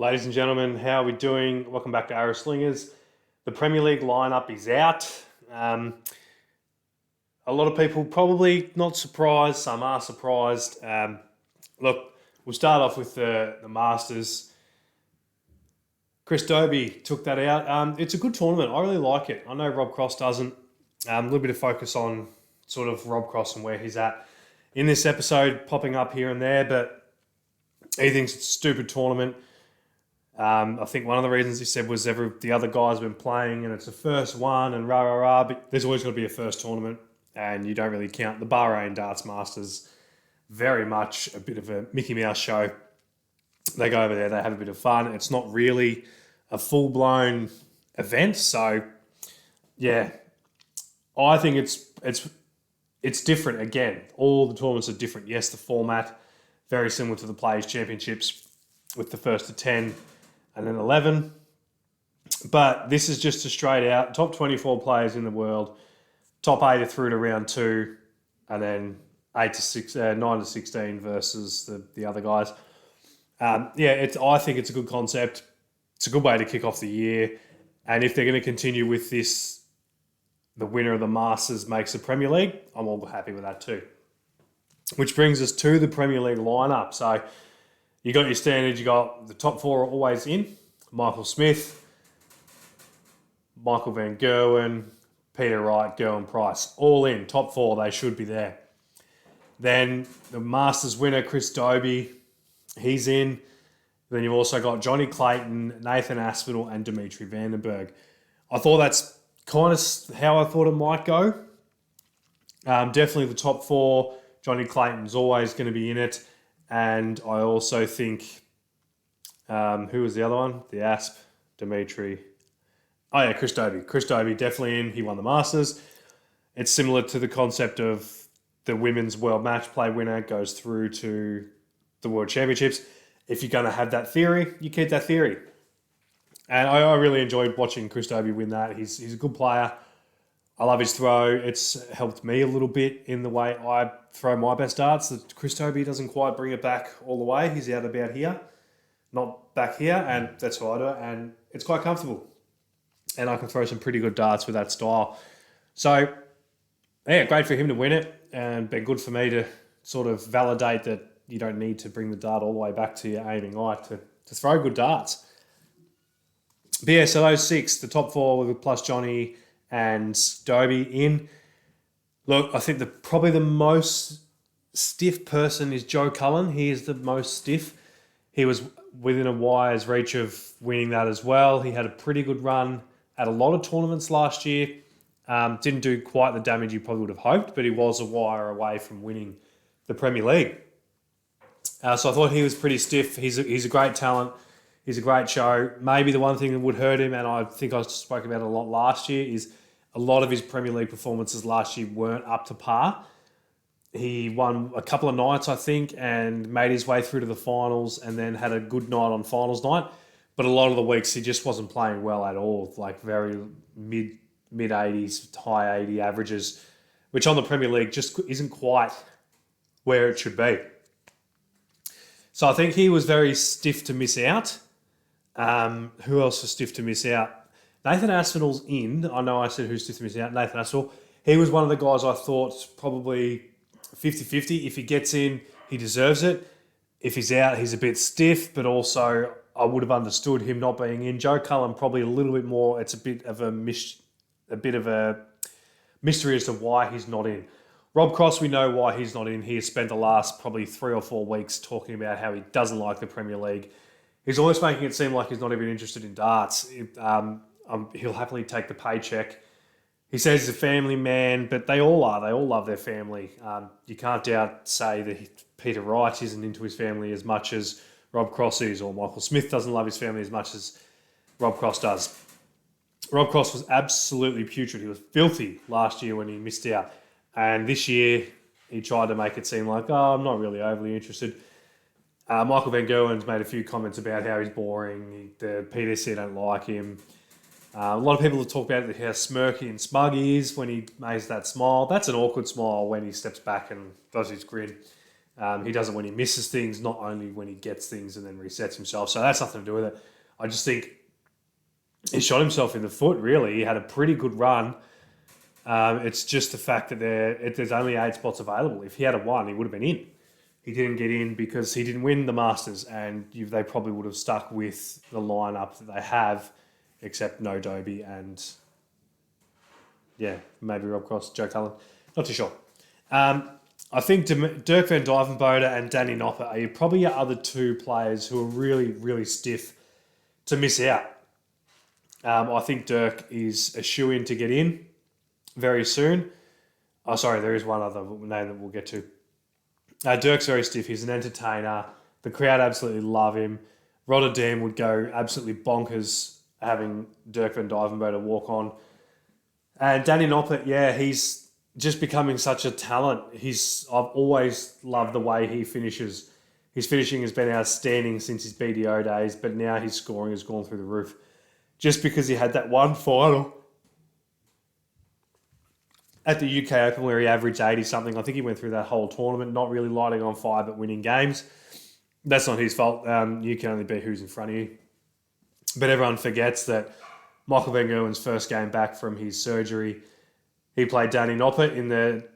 Ladies and gentlemen, how are we doing? Welcome back to Arrow Slingers. The Premier League lineup is out. A lot of people probably not surprised, some are surprised. Look, we'll start off with the Masters. Chris Dobie took that out. It's a good tournament. I really like it. I know Rob Cross doesn't. A little bit of focus on sort of Rob Cross and where he's at in this episode, popping up here and there, but he thinks it's a stupid tournament. I think one of the reasons he said was the other guys have been playing and it's the first one and rah. But there's always got to be a first tournament, and you don't really count the Bahrain Darts Masters. Very much a bit of a Mickey Mouse show. They go over there, they have a bit of fun. It's not really a full-blown event, so yeah, I think it's different. Again, all the tournaments are different. Yes, the format very similar to the Players Championships with the first to 10 and then 11. But this is just a straight out top 24 players in the world, top 8 are through to round 2, and then 9 to 16 versus the other guys. I think it's a good concept. It's a good way to kick off the year. And if they're going to continue with this, the winner of the Masters makes the Premier League, I'm all happy with that too. Which brings us to the Premier League lineup. So you got your standards, you got the top 4 are always in. Michael Smith, Michael Van Gerwen, Peter Wright, Gerwin Price. All in, top 4, they should be there. Then the Masters winner, Chris Dobie, he's in. Then you've also got Johnny Clayton, Nathan Aspinall, and Dimitri Vandenberg. I thought that's kind of how I thought it might go. Definitely the top 4. Johnny Clayton's always going to be in it. And I also think, who was the other one? The Asp, Dimitri. Oh yeah, Chris Dobie. Chris Dobie definitely in. He won the Masters. It's similar to the concept of the women's world match play winner goes through to the World Championships. If you're going to have that theory, you keep that theory. And I really enjoyed watching Chris Dobie win that. He's a good player. I love his throw. It's helped me a little bit in the way I throw my best darts. Chris Dobie doesn't quite bring it back all the way. He's out about here, not back here, and that's how I do it. And it's quite comfortable. And I can throw some pretty good darts with that style. So, yeah, great for him to win it, and been good for me to sort of validate that you don't need to bring the dart all the way back to your aiming eye to throw good darts. But yeah, so those 6, the top 4 with plus Johnny and Dobie in. Look, I think probably the most stiff person is Joe Cullen. He is the most stiff. He was within a wire's reach of winning that as well. He had a pretty good run at a lot of tournaments last year. Didn't do quite the damage you probably would have hoped, but he was a wire away from winning the Premier League. So I thought he was pretty stiff. He's a great talent. He's a great show. Maybe the one thing that would hurt him, and I think I spoke about it a lot last year, is a lot of his Premier League performances last year weren't up to par. He won a couple of nights, I think, and made his way through to the finals and then had a good night on finals night. But a lot of the weeks he just wasn't playing well at all, like very mid-80s, high 80 averages, which on the Premier League just isn't quite where it should be. So I think he was very stiff to miss out. Who else was stiff to miss out? Nathan Aspinall's in. I know I said who's stiff to miss out. Nathan Aspinall. He was one of the guys I thought probably 50-50. If he gets in, he deserves it. If he's out, he's a bit stiff, but also I would have understood him not being in. Joe Cullen probably a little bit more. It's a bit of a mystery as to why he's not in. Rob Cross, we know why he's not in. He has spent the last probably 3 or 4 weeks talking about how he doesn't like the Premier League. He's almost making it seem like he's not even interested in darts. He'll happily take the paycheck. He says he's a family man, but they all are. They all love their family. You can't say that Peter Wright isn't into his family as much as Rob Cross is, or Michael Smith doesn't love his family as much as Rob Cross does. Rob Cross was absolutely putrid. He was filthy last year when he missed out. And this year, he tried to make it seem like, I'm not really overly interested. Michael Van Gerwen's made a few comments about how he's boring. The PDC don't like him. A lot of people have talked about how smirky and smug he is when he makes that smile. That's an awkward smile when he steps back and does his grin. He does it when he misses things, not only when he gets things and then resets himself. So that's nothing to do with it. I just think he shot himself in the foot, really. He had a pretty good run. It's just the fact that there's only 8 spots available. If he had won, he would have been in. He didn't get in because he didn't win the Masters, and they probably would have stuck with the lineup that they have, except no Dobie and, maybe Rob Cross, Joe Cullen. Not too sure. I think Dirk van Dijvenbode and Danny Noppert are probably your other 2 players who are really, really stiff to miss out. I think Dirk is a shoo-in to get in very soon. Oh, sorry, there is one other name that we'll get to. Dirk's very stiff. He's an entertainer. The crowd absolutely love him. Rotterdam would go absolutely bonkers having Dirk van Dijvenbode walk on. And Danny Noppert, he's just becoming such a talent. I've always loved the way he finishes. His finishing has been outstanding since his BDO days, but now his scoring has gone through the roof. Just because he had that one final at the UK Open where he averaged 80-something. I think he went through that whole tournament, not really lighting on fire, but winning games. That's not his fault. You can only beat who's in front of you. But everyone forgets that Michael van Gerwen's first game back from his surgery, he played Danny Noppert in the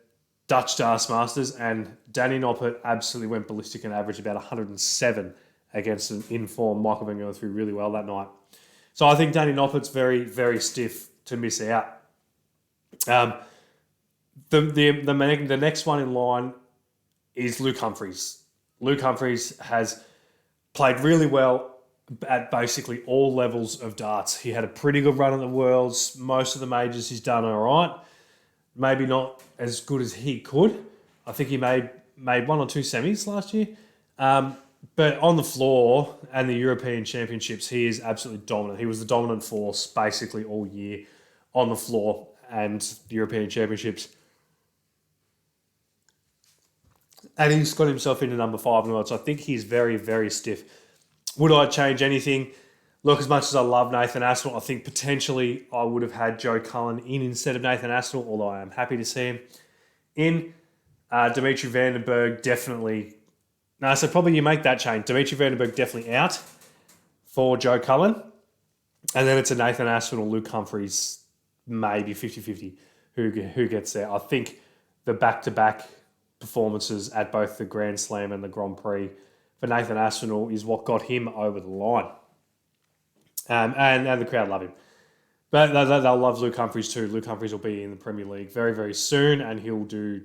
Dutch Darts Masters, and Danny Noppert absolutely went ballistic and averaged about 107 against an in-form Michael van Gerwen threw really well that night. So I think Danny Noppert's very, very stiff to miss out. The next one in line is Luke Humphries. Luke Humphries has played really well at basically all levels of darts. He had a pretty good run at the Worlds. Most of the majors he's done all right. Maybe not as good as he could. I think he made 1 or 2 semis last year. But on the floor and the European Championships, he is absolutely dominant. He was the dominant force basically all year on the floor and the European Championships. And he's got himself into number 5 in the world. So I think he's very, very stiff. Would I change anything? Look, as much as I love Nathan Aspinall, I think potentially I would have had Joe Cullen in instead of Nathan Aspinall, although I am happy to see him in. Dimitri Vandenberg definitely... No, so probably you make that change. Dimitri Vandenberg definitely out for Joe Cullen. And then it's a Nathan Aspinall, Luke Humphries, maybe 50-50 who gets there. I think the back-to-back performances at both the Grand Slam and the Grand Prix for Nathan Aspinall is what got him over the line. And the crowd love him. But they'll love Luke Humphries too. Luke Humphries will be in the Premier League very, very soon, and he'll do...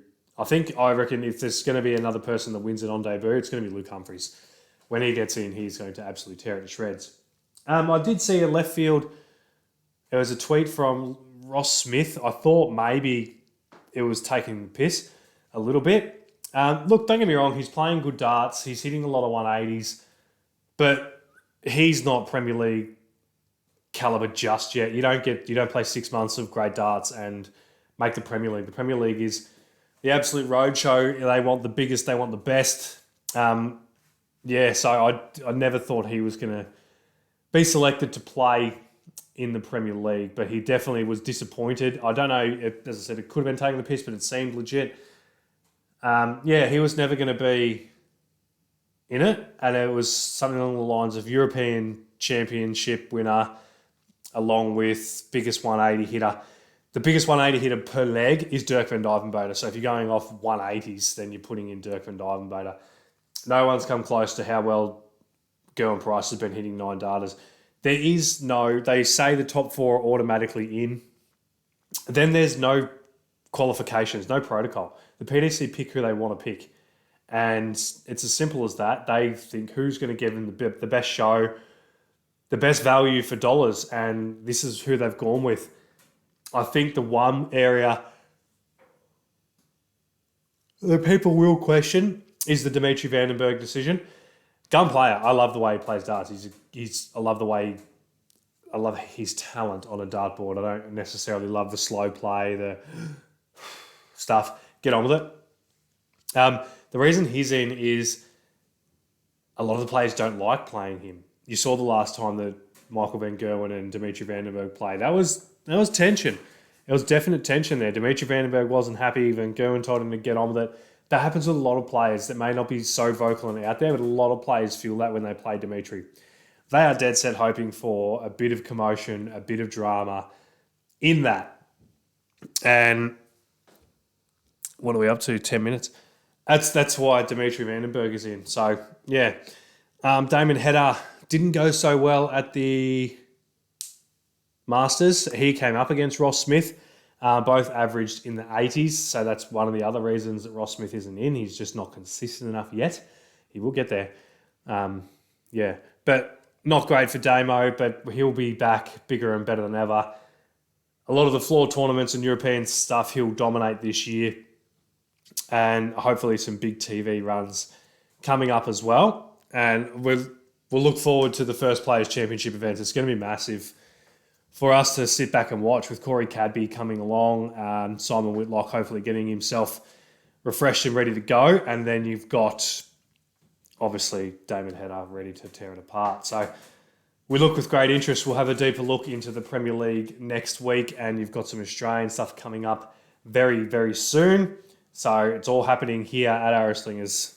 I reckon if there's going to be another person that wins it on debut, it's going to be Luke Humphries. When he gets in, he's going to absolutely tear it to shreds. I did see a left field. There was a tweet from Ross Smith. I thought maybe it was taking the piss a little bit. Look, don't get me wrong. He's playing good darts. He's hitting a lot of 180s. But he's not Premier League caliber just yet. You don't play 6 months of great darts and make the Premier League. The Premier League is the absolute roadshow. They want the biggest. They want the best. So I never thought he was going to be selected to play in the Premier League, but he definitely was disappointed. I don't know, as I said, it could have been taking the piss, but it seemed legit. He was never going to be in it, and it was something along the lines of European Championship winner along with biggest 180 hitter. The biggest 180 hitter per leg is Dirk van Dijvenbode. So if you're going off 180s, then you're putting in Dirk van Dijvenbode. No one's come close to how well Gerwyn Price has been hitting 9 darters. They say the top 4 are automatically in. Then there's no qualifications, no protocol. The PDC pick who they want to pick. And it's as simple as that. They think who's going to give them the best show, the best value for dollars, and this is who they've gone with. I think the one area that people will question is the Dimitri Vandenberg decision. Gun player. I love the way he plays darts. I love his talent on a dartboard. I don't necessarily love the slow play, the stuff. Get on with it. The reason he's in is a lot of the players don't like playing him. You saw the last time that Michael van Gerwen and Dimitri Vandenberg played. That was tension. There was definite tension there. Dimitri Vandenberg wasn't happy. Van Gerwen told him to get on with it. that happens with a lot of players that may not be so vocal and out there, but a lot of players feel that when they play Dimitri. They are dead set hoping for a bit of commotion, a bit of drama in that. And what are we up to? 10 minutes. That's why Dimitri Vandenberg is in. So, yeah. Damon Hedder didn't go so well at the Masters. He came up against Ross Smith. Both averaged in the 80s. So that's one of the other reasons that Ross Smith isn't in. He's just not consistent enough yet. He will get there. Yeah. But not great for Damo, but he'll be back bigger and better than ever. A lot of the floor tournaments and European stuff he'll dominate this year. And hopefully some big TV runs coming up as well. And we'll look forward to the First Players Championship event. It's going to be massive for us to sit back and watch with Corey Cadby coming along, Simon Whitlock hopefully getting himself refreshed and ready to go. And then you've got, obviously, Damon Hedder ready to tear it apart. So we look with great interest. We'll have a deeper look into the Premier League next week, and you've got some Australian stuff coming up very, very soon. So it's all happening here at Arrow Slingers.